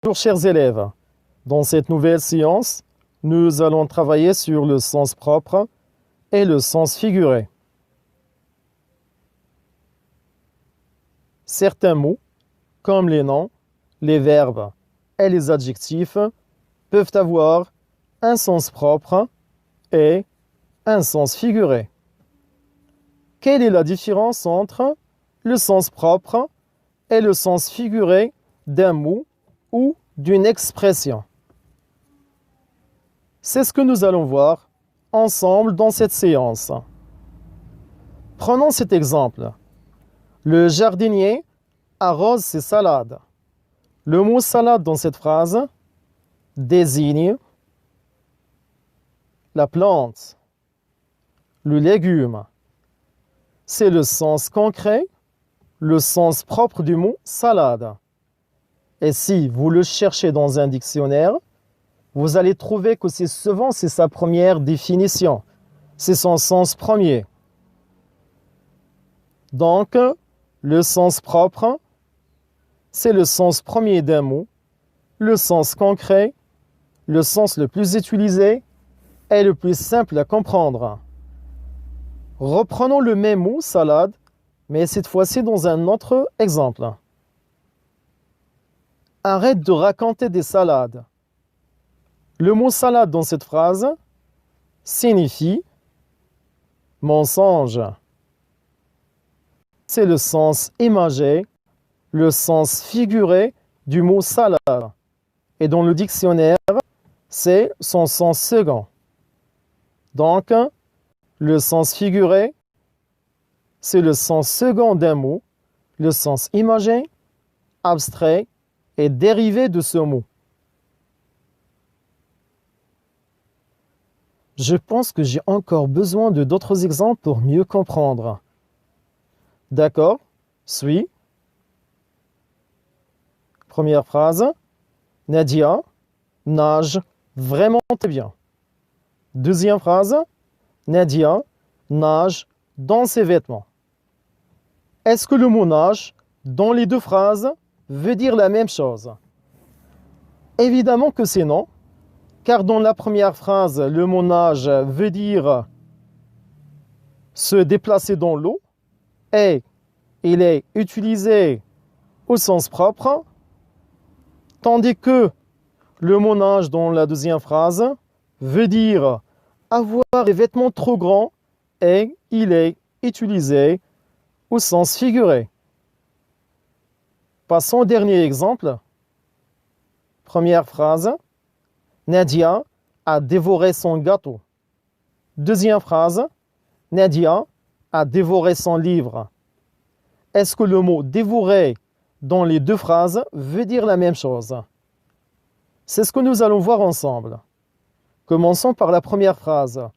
Bonjour chers élèves, dans cette nouvelle séance, nous allons travailler sur le sens propre et le sens figuré. Certains mots, comme les noms, les verbes et les adjectifs, peuvent avoir un sens propre et un sens figuré. Quelle est la différence entre le sens propre et le sens figuré d'un mot ou d'une expression? C'est ce que nous allons voir ensemble dans cette séance. Prenons cet exemple. Le jardinier arrose ses salades. Le mot salade dans cette phrase désigne la plante, le légume. C'est le sens concret, le sens propre du mot salade. Et si vous le cherchez dans un dictionnaire, vous allez trouver que c'est sa première définition. C'est son sens premier. Donc, le sens propre, c'est le sens premier d'un mot, le sens concret, le sens le plus utilisé et le plus simple à comprendre. Reprenons le même mot, salade, mais cette fois-ci dans un autre exemple. Arrête de raconter des salades. Le mot salade dans cette phrase signifie mensonge. C'est le sens imagé, le sens figuré du mot salade. Et dans le dictionnaire, c'est son sens second. Donc, le sens figuré, c'est le sens second d'un mot, le sens imagé, abstrait et dérivé de ce mot. Je pense que j'ai encore besoin de d'autres exemples pour mieux comprendre. D'accord? Suis. Première phrase. Nadia nage vraiment très bien. Deuxième phrase. Nadia nage dans ses vêtements. Est-ce que le mot nage dans les deux phrases veut dire la même chose? Évidemment que c'est non. Car dans la première phrase, le mot nage veut dire se déplacer dans l'eau et il est utilisé au sens propre, tandis que le mot nage dans la deuxième phrase veut dire avoir des vêtements trop grands et il est utilisé au sens figuré. Passons au dernier exemple. Première phrase. Nadia a dévoré son gâteau. Deuxième phrase. Nadia a dévoré son livre. Est-ce que le mot dévorer dans les deux phrases veut dire la même chose? C'est ce que nous allons voir ensemble. Commençons par la première phrase.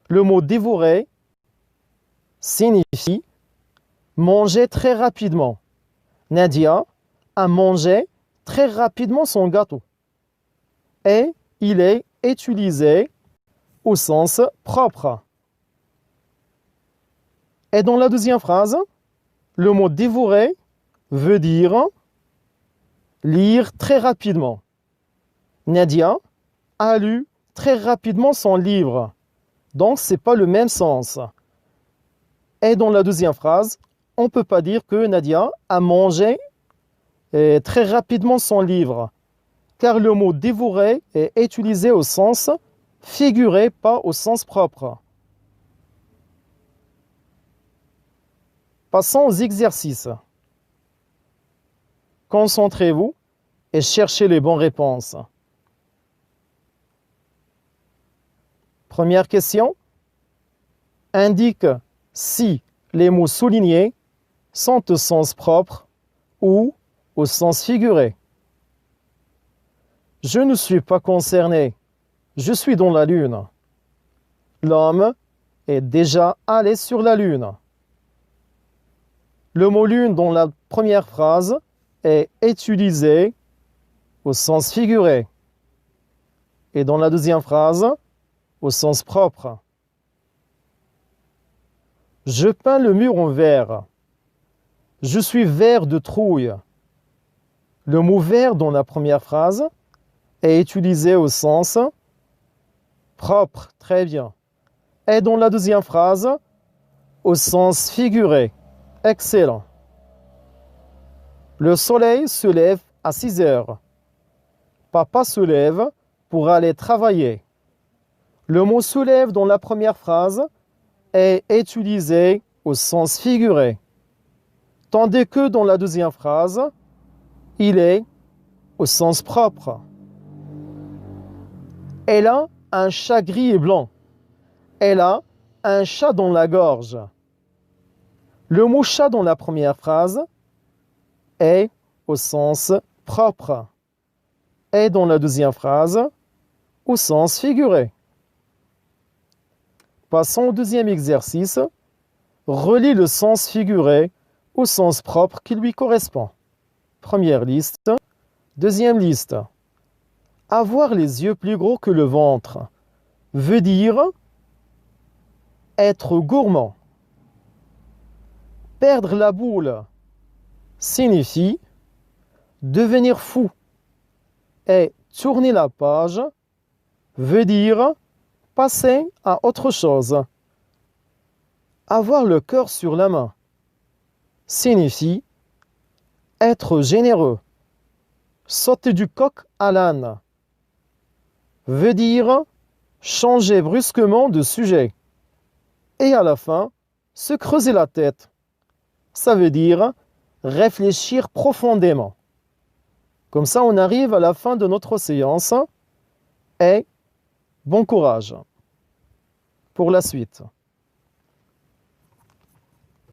Le mot dévorer signifie manger très rapidement. Nadia a mangé très rapidement son gâteau. Et il est utilisé au sens propre. Et dans la deuxième phrase, le mot dévorer veut dire lire très rapidement. Nadia a lu très rapidement son livre. Donc, ce n'est pas le même sens. Et dans la deuxième phrase, on ne peut pas dire que Nadia a mangé très rapidement son livre. Car le mot dévorer est utilisé au sens figuré, pas au sens propre. Passons aux exercices. Concentrez-vous et cherchez les bonnes réponses. Première question. Indique si les mots soulignés sont au sens propre ou au sens figuré. Je ne suis pas concerné. Je suis dans la Lune. L'homme est déjà allé sur la Lune. Le mot lune dans la première phrase est utilisé au sens figuré et dans la deuxième phrase au sens propre. Je peins le mur en vert. Je suis vert de trouille. Le mot vert dans la première phrase est utilisé au sens propre, très bien. Et dans la deuxième phrase, au sens figuré, excellent. Le soleil se lève à 6 heures. Papa se lève pour aller travailler. Le mot se lève dans la première phrase est utilisé au sens figuré, tandis que dans la deuxième phrase, il est au sens propre. Elle a un chat gris et blanc. Elle a un chat dans la gorge. Le mot chat dans la première phrase est au sens propre et dans la deuxième phrase au sens figuré. Passons au deuxième exercice. Relie le sens figuré au sens propre qui lui correspond. Première liste. Deuxième liste. Avoir les yeux plus gros que le ventre veut dire être gourmand. Perdre la boule signifie devenir fou. Et tourner la page veut dire passer à autre chose. Avoir le cœur sur la main signifie être généreux. Sauter du coq à l'âne veut dire changer brusquement de sujet. Et à la fin, se creuser la tête. Ça veut dire réfléchir profondément. Comme ça, on arrive à la fin de notre séance et bon courage pour la suite.